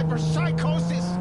Hyperpsychosis!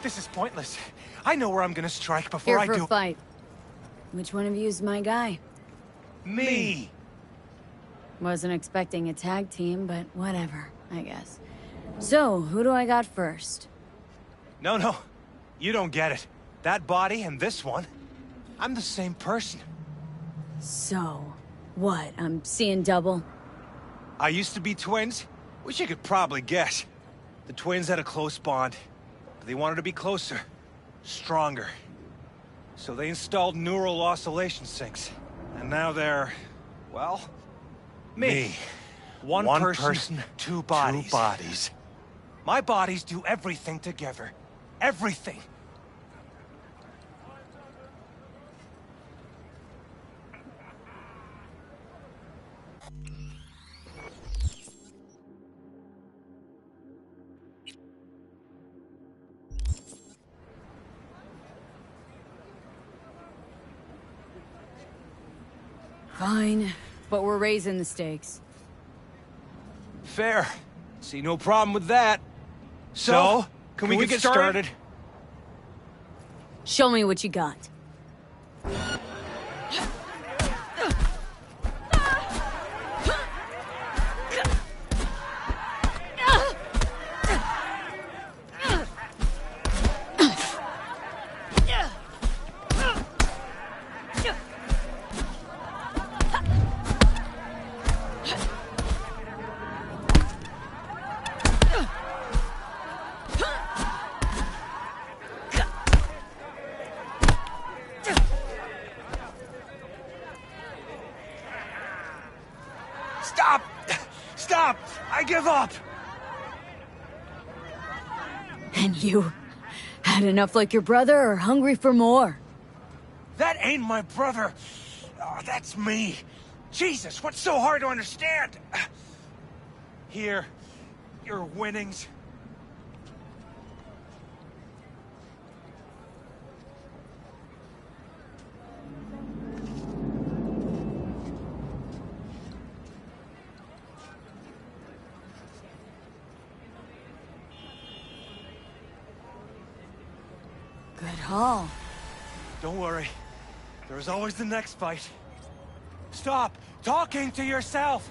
This is pointless. I know where I'm gonna strike before Here for I do. a fight. Which one of you is my guy? Me! Wasn't expecting a tag team, but whatever, I guess. So, who do I got first? No. You don't get it. That body and this one, I'm the same person. So, what? I'm seeing double? I used to be twins, which you could probably guess. The twins had a close bond, but they wanted to be closer, stronger. So they installed neural oscillation sinks. And now they're, well, me. One person, two bodies. My bodies do everything together. Everything. Fine, but we're raising the stakes. Fair. See no problem with that. So, can we get started? Show me what you got. Stop! I give up! And you? Had enough like your brother, or hungry for more? That ain't my brother. Oh, that's me. Jesus, what's so hard to understand? Here, your winnings. Good haul. Don't worry. There's always the next fight. Stop talking to yourself!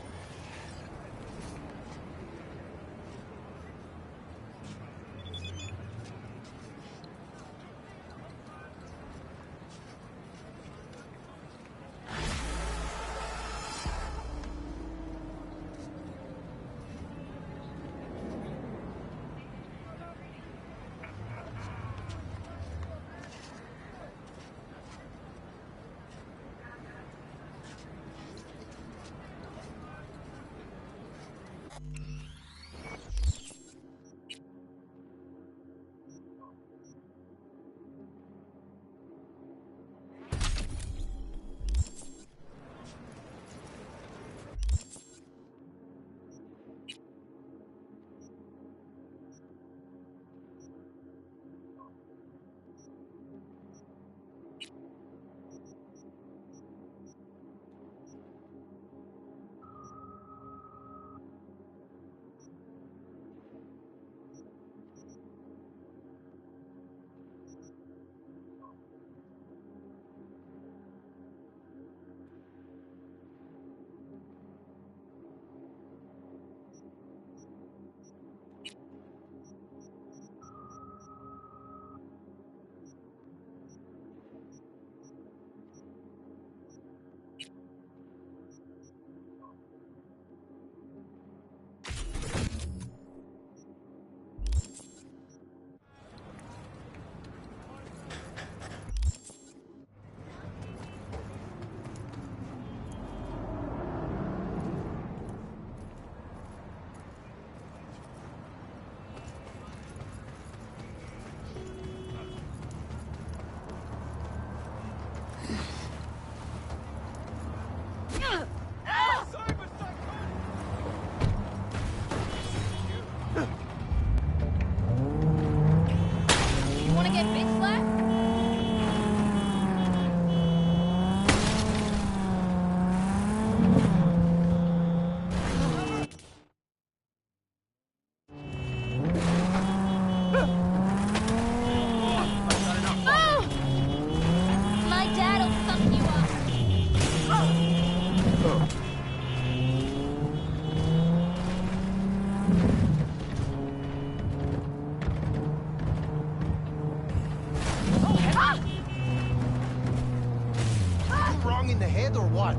wrong in the head or what?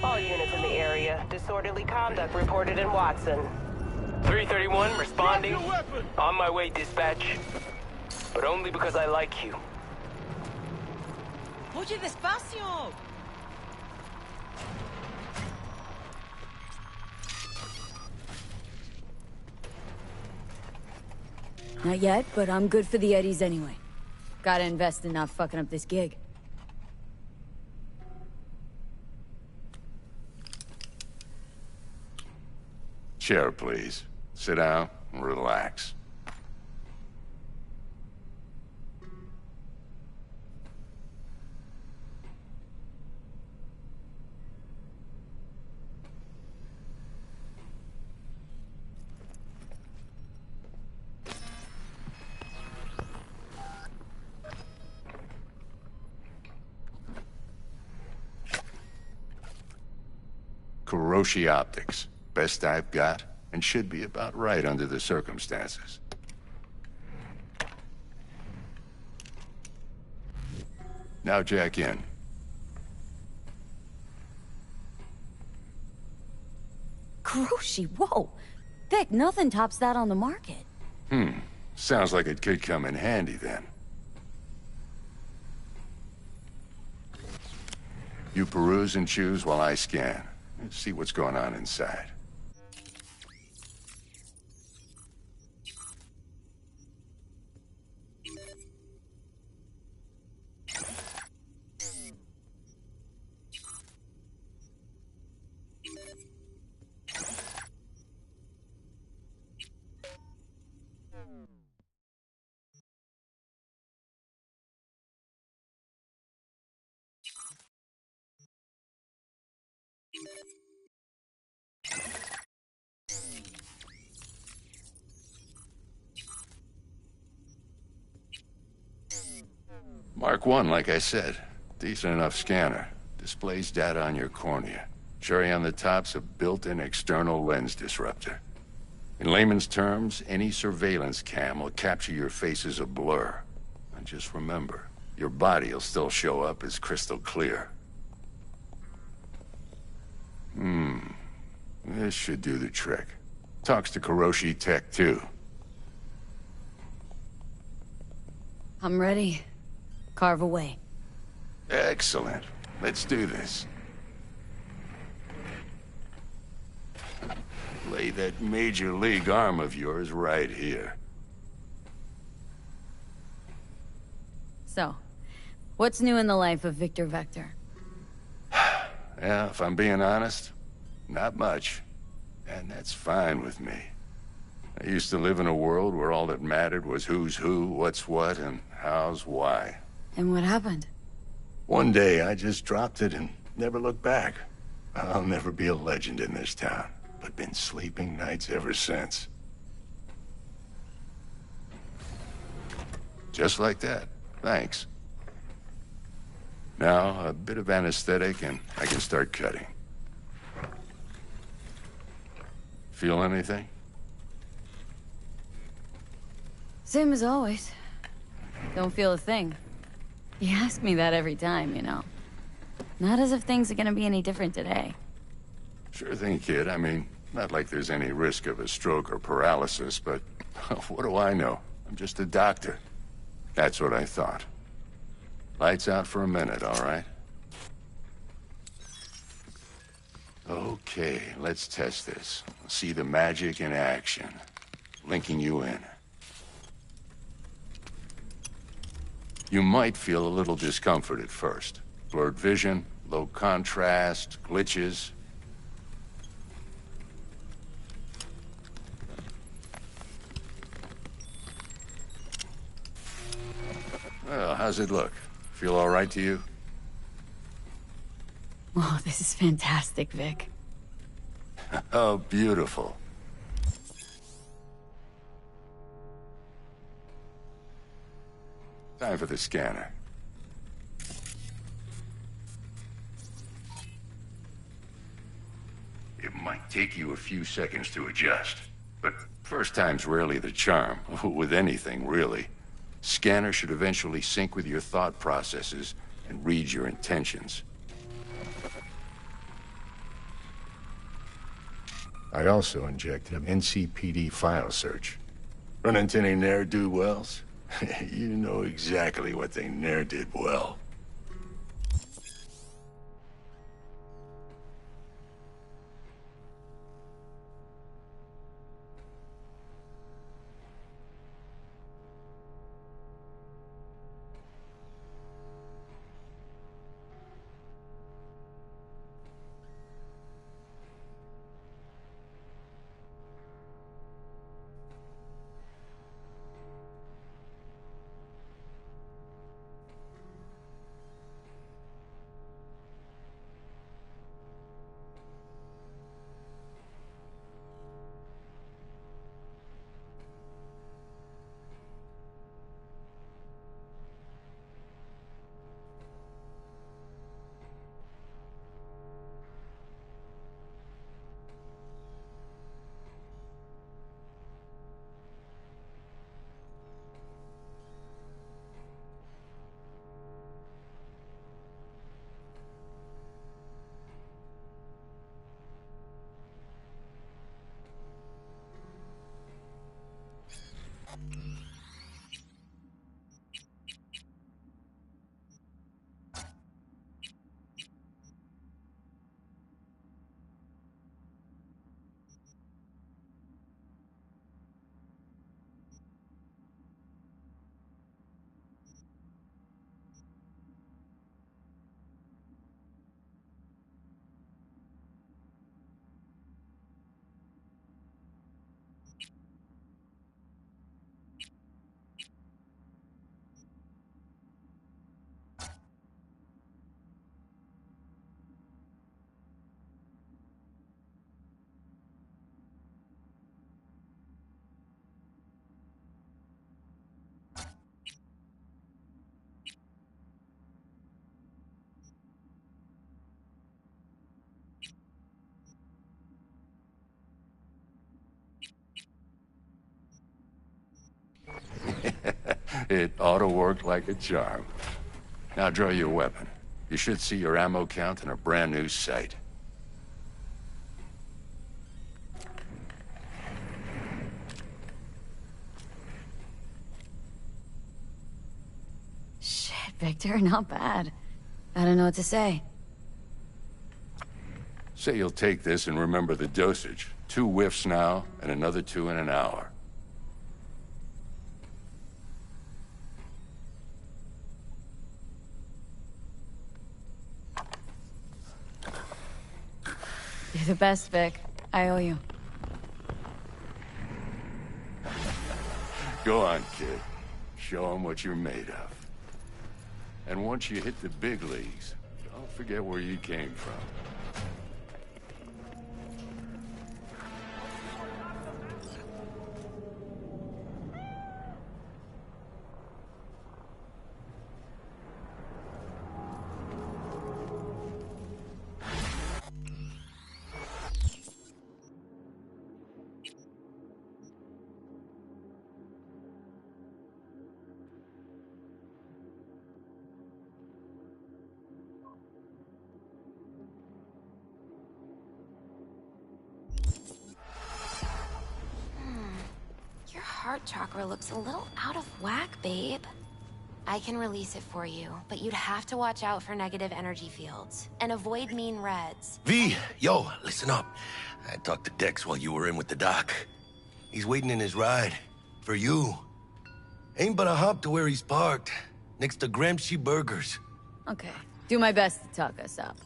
All units in the area. Disorderly conduct reported in Watson. 331 responding. On my way, dispatch. But only because I like you. Oye, despacio. Not yet, but I'm good for the Eddies anyway. Gotta invest in not fucking up this gig. Chair, please. Sit down and relax. Kuroshi Optics. Best I've got, and should be about right under the circumstances. Now jack in. Kuroshi, whoa! Vic, nothing tops that on the market. Sounds like it could come in handy then. You peruse and choose while I scan. Let's see what's going on inside. Mark 1, like I said. Decent enough scanner. Displays data on your cornea. Cherry on the top's a built-in external lens disruptor. In layman's terms, any surveillance cam will capture your face as a blur. And just remember, your body'll still show up as crystal clear. This should do the trick. Talks to Kuroshi Tech, too. I'm ready. Carve away. Excellent. Let's do this. Lay that major league arm of yours right here. So, what's new in the life of Victor Vector? Yeah, if I'm being honest, not much. And that's fine with me. I used to live in a world where all that mattered was who's who, what's what, and how's why. And what happened? One day, I just dropped it and never looked back. I'll never be a legend in this town, but been sleeping nights ever since. Just like that. Thanks. Now, a bit of anesthetic and I can start cutting. Feel anything? Same as always. Don't feel a thing. You ask me that every time, you know. Not as if things are gonna be any different today. Sure thing, kid. I mean, Not like there's any risk of a stroke or paralysis, but what do I know? I'm just a doctor. That's what I thought. Lights out for a minute, all right? Okay, let's test this. See the magic in action. Linking you in. You might feel a little discomfort at first. Blurred vision, low contrast, glitches. Well, how's it look? Feel all right to you? Oh, this is fantastic, Vic. Oh, beautiful. Time for the scanner. It might take you a few seconds to adjust, but first time's rarely the charm, with anything, really. Scanner should eventually sync with your thought processes and read your intentions. I also inject an NCPD file search. Run into any ne'er-do-wells? You know exactly what they ne'er did well. It ought to work like a charm. Now draw your weapon. You should see your ammo count in a brand new sight. Shit, Victor, not bad. I don't know what to say. Say you'll take this and remember the dosage. 2 whiffs now, and another 2 in an hour. You're the best, Vic. I owe you. Go on, kid. Show 'em what you're made of. And once you hit the big leagues, don't forget where you came from. heart chakra looks a little out of whack, babe. I can release it for you, but you'd have to watch out for negative energy fields and avoid mean reds. V, yo, listen up. I talked to Dex while you were in with the doc. He's waiting in his ride. For you. Ain't but a hop to where he's parked. Next to Gramsci Burgers. Okay. Do my best to talk us up.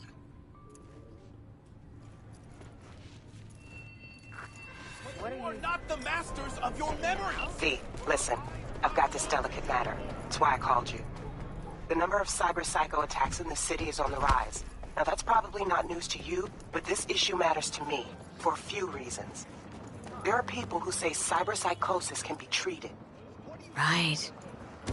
You are not the masters of your memory! V, listen. I've got this delicate matter. That's why I called you. The number of cyber-psycho attacks in the city is on the rise. Now, that's probably not news to you, but this issue matters to me for a few reasons. There are people who say cyberpsychosis can be treated. Right.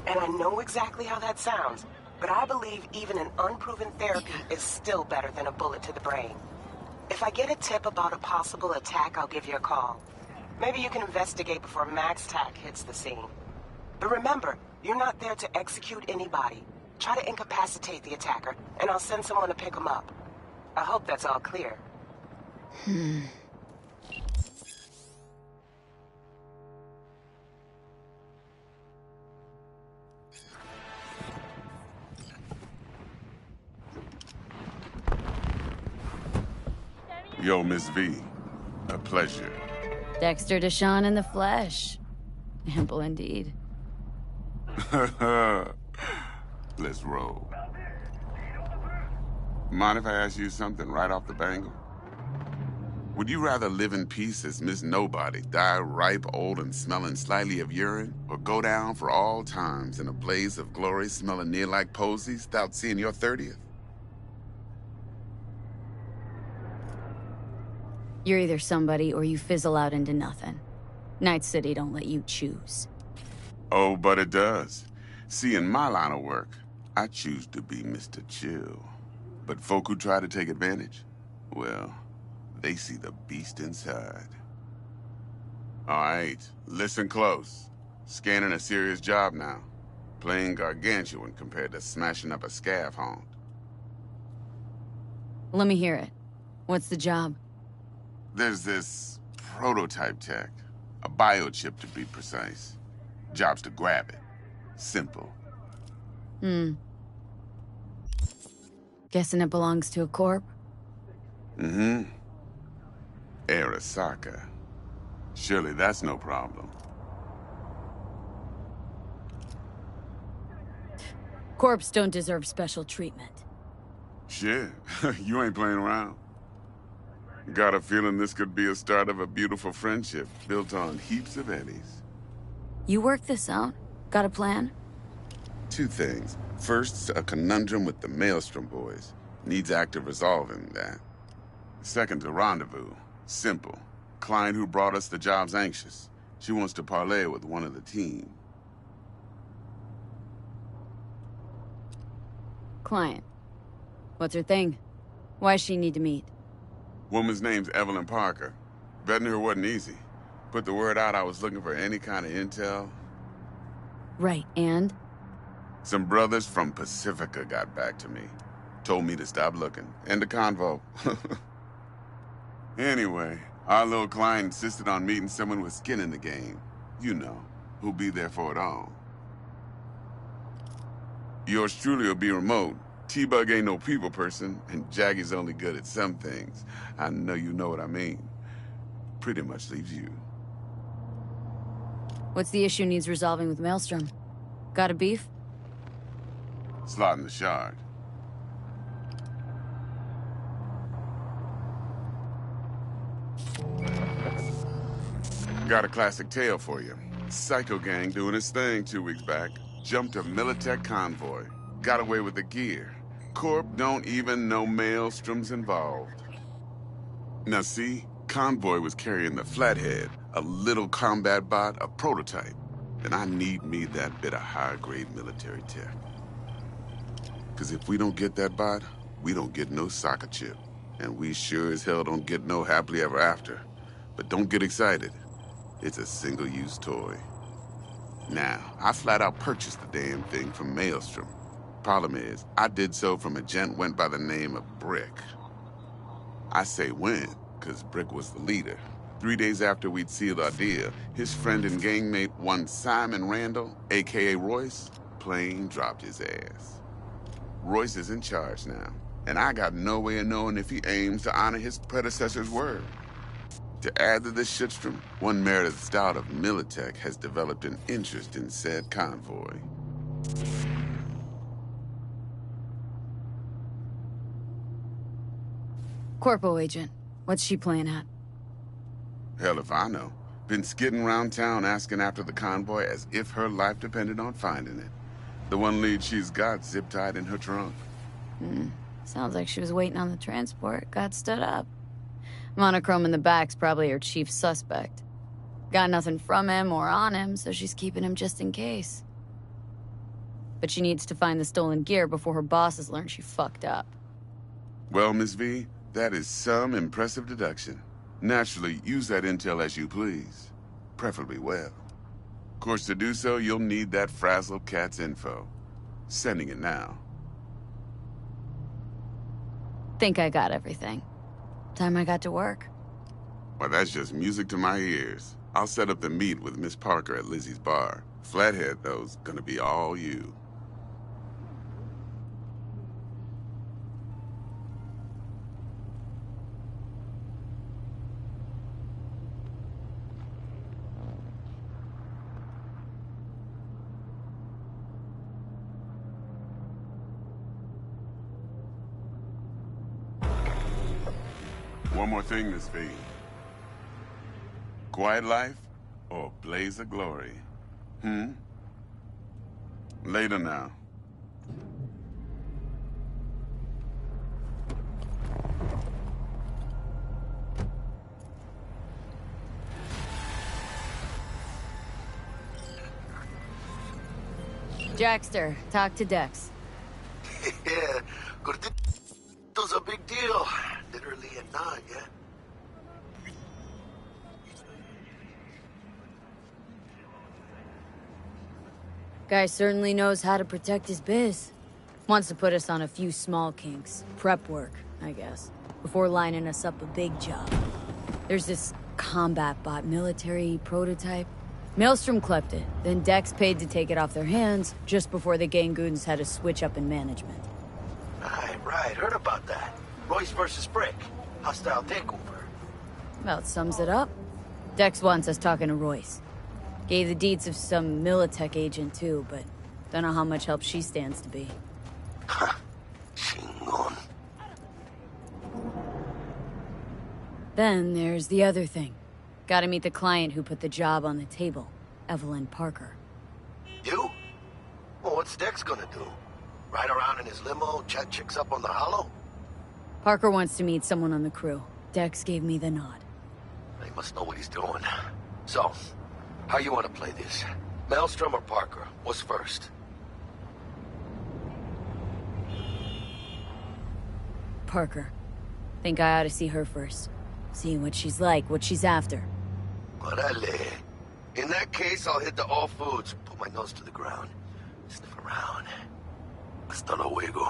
And I know exactly how that sounds, but I believe even an unproven therapy is still better than a bullet to the brain. If I get a tip about a possible attack, I'll give you a call. Maybe you can investigate before Max Tack hits the scene. But remember, you're not there to execute anybody. Try to incapacitate the attacker, and I'll send someone to pick him up. I hope that's all clear. Yo, Miss V. A pleasure. Dexter Deshawn in the flesh. Ample indeed. Let's roll. Mind if I ask you something right off the bangle? Would you rather live in peace as Miss Nobody, die ripe, old, and smelling slightly of urine, or go down for all times in a blaze of glory smelling near like posies without seeing your 30th? You're either somebody or you fizzle out into nothing. Night City don't let you choose. Oh, but it does. See, in my line of work, I choose to be Mr. Chill. But folk who try to take advantage, well, they see the beast inside. All right, listen close. Scanning a serious job now. Playing gargantuan compared to smashing up a scav haunt. Let me hear it. What's the job? There's this prototype tech. A biochip, to be precise. Job's to grab it. Simple. Guessing it belongs to a corp? Mm-hmm. Arasaka. Surely that's no problem. Corps don't deserve special treatment. Shit, you ain't playing around. Got a feeling this could be a start of a beautiful friendship built on heaps of eddies. You work this out? Got a plan? Two things. First, a conundrum with the Maelstrom boys. Needs active resolving that. Second, a rendezvous. Simple. Client who brought us the job's anxious. She wants to parlay with one of the team. Client. What's her thing? Why's she need to meet? Woman's name's Evelyn Parker. Betting her wasn't easy. Put the word out I was looking for any kind of intel. Right, and? Some brothers from Pacifica got back to me. Told me to stop looking. End of convo. Anyway, our little client insisted on meeting someone with skin in the game. You know, who'll be there for it all. Yours truly will be remote. T-Bug ain't no people person, and Jaggy's only good at some things. I know you know what I mean. Pretty much leaves you. What's the issue needs resolving with Maelstrom? Got a beef? Slotting the shard. Got a classic tale for you. Psycho gang doing his thing 2 weeks back. Jumped a Militech convoy. Got away with the gear. Corp don't even know Maelstrom's involved. Now see, convoy was carrying the Flathead, a little combat bot, a prototype. And I need me that bit of high-grade military tech. Because if we don't get that bot, we don't get no soccer chip. And we sure as hell don't get no happily ever after. But don't get excited. It's a single-use toy. Now, I flat out purchased the damn thing from Maelstrom. Problem is, I did so from a gent went by the name of Brick. I say went, because Brick was the leader. 3 days after we'd sealed our deal, his friend and gangmate, one Simon Randall, aka Royce, plain dropped his ass. Royce is in charge now, and I got no way of knowing if he aims to honor his predecessor's word. To add to this shitstorm, one Meredith Stout of Militech has developed an interest in said convoy. Corpo agent. What's she playing at? Hell if I know. Been skidding around town asking after the convoy as if her life depended on finding it. The one lead she's got zip-tied in her trunk. Sounds like she was waiting on the transport, got stood up. Monochrome in the back's probably her chief suspect. Got nothing from him or on him, so she's keeping him just in case. But she needs to find the stolen gear before her bosses learn she fucked up. Well, Miss V, that is some impressive deduction. Naturally, use that intel as you please. Preferably well. Of course, to do so, you'll need that frazzled cat's info. Sending it now. Think I got everything. Time I got to work. Well, that's just music to my ears. I'll set up the meet with Miss Parker at Lizzie's bar. Flathead, though's gonna be all you. One more thing, Miss V. Quiet life or blaze of glory? Later now. Jackster, talk to Dex. Yeah, Gordito's a big deal. Literally and not, yeah? Guy certainly knows how to protect his biz. Wants to put us on a few small kinks. Prep work, I guess. Before lining us up a big job. There's this combat bot military prototype. Maelstrom clept it, then Dex paid to take it off their hands just before the Gangoons had a switch up in management. Right, heard about that. Royce versus Brick. Hostile takeover. About sums it up. Dex wants us talking to Royce. Gave the deeds of some Militech agent too, but don't know how much help she stands to be. Chingon. Then there's the other thing. Gotta meet the client who put the job on the table, Evelyn Parker. You? Well, what's Dex gonna do? Ride around in his limo, chat chicks up on the hollow? Parker wants to meet someone on the crew. Dex gave me the nod. He must know what he's doing. So, how you want to play this? Maelstrom or Parker? What's first? Parker. Think I ought to see her first. See what she's like, what she's after. Orale. In that case, I'll hit the all foods. Put my nose to the ground. Sniff around. Hasta luego.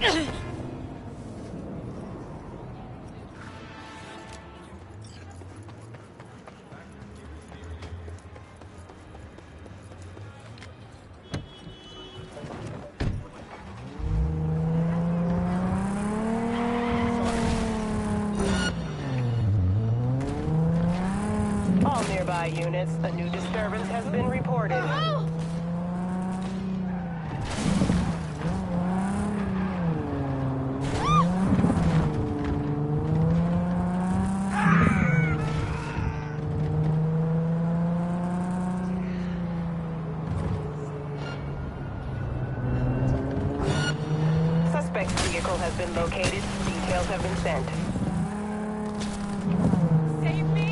All nearby units, a new disturbance has been reported. Suspect's vehicle has been located. Details have been sent. Save me!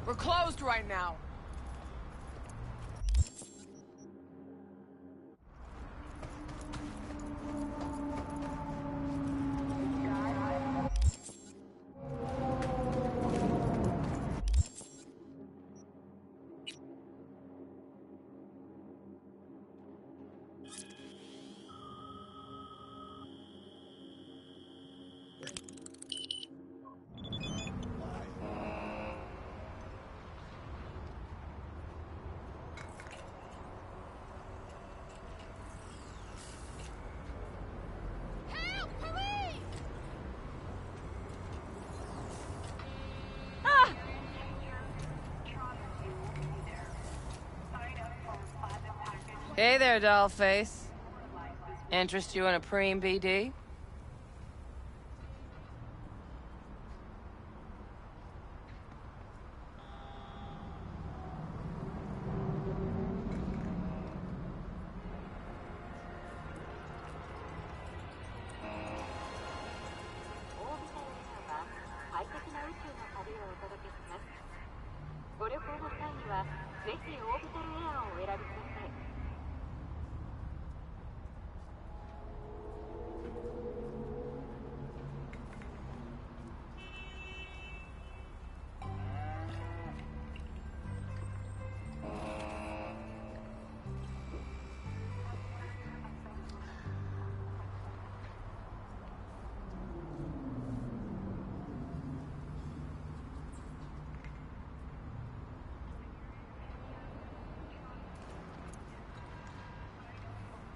We're closed right now. Hey there, dollface. Interest you in a preem BD?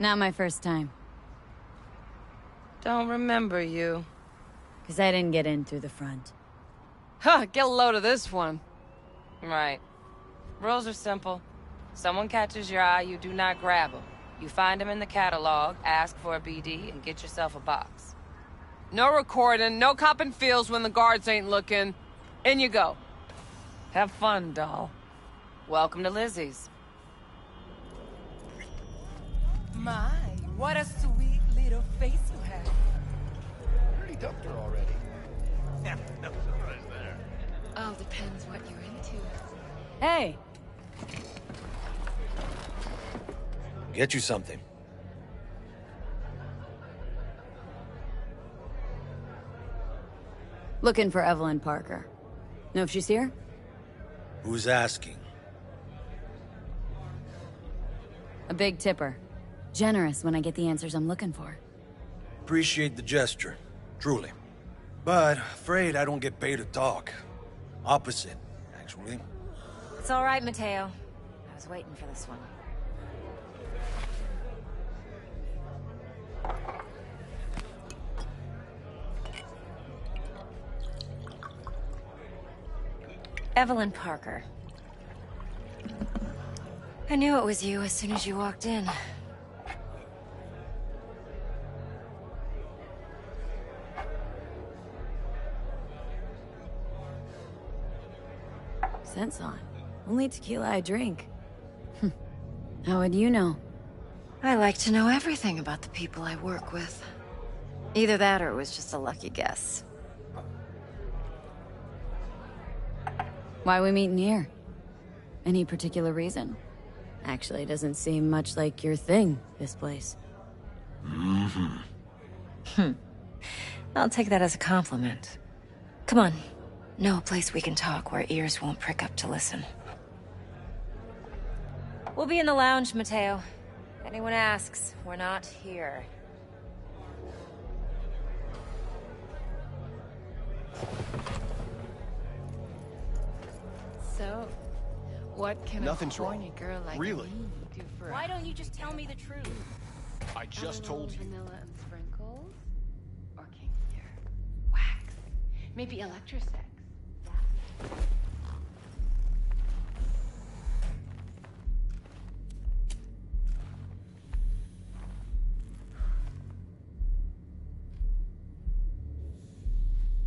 Not my first time. Don't remember you. Because I didn't get in through the front. Huh, get a load of this one. Right. Rules are simple. Someone catches your eye, you do not grab them. You find them in the catalog, ask for a BD, and get yourself a box. No recording, no copping feels when the guards ain't looking. In you go. Have fun, doll. Welcome to Lizzie's. My, what a sweet little face you have. Pretty dumped her already. Yeah, no surprise there. All depends what you're into. Hey! Get you something. Looking for Evelyn Parker. Know if she's here? Who's asking? A big tipper. Generous when I get the answers I'm looking for. Appreciate the gesture, truly. But afraid I don't get paid to talk. Opposite, actually. It's all right, Mateo. I was waiting for this one. Evelyn Parker. I knew it was you as soon as you walked in. sense on. Only tequila I drink. How would you know? I like to know everything about the people I work with. Either that or it was just a lucky guess. Why we meeting here? Any particular reason? Actually, doesn't seem much like your thing, this place. I'll take that as a compliment. Come on. Know a place we can talk where ears won't prick up to listen. We'll be in the lounge, Mateo. Anyone asks, we're not here. So, what can Nothing's a horny wrong. girl like Really? me do for Why don't you just tell me the truth? I just told you. Vanilla and sprinkles? Or kinkier? Wax? Maybe electrosex?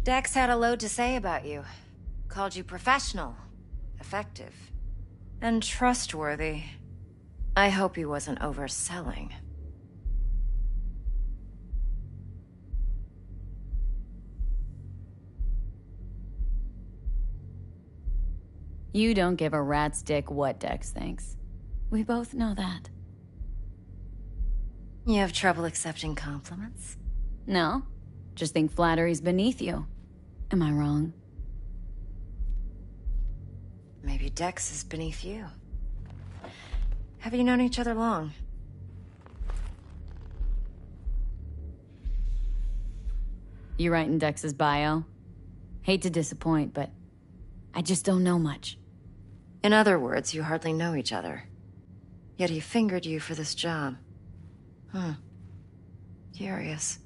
Dex had a load to say about you. Called you professional, effective, and trustworthy. I hope he wasn't overselling. You don't give a rat's dick what Dex thinks. We both know that. You have trouble accepting compliments? No, just think flattery's beneath you. Am I wrong? Maybe Dex is beneath you. Have you known each other long? You writing Dex's bio? Hate to disappoint, but I just don't know much. In other words, you hardly know each other. Yet he fingered you for this job. Curious.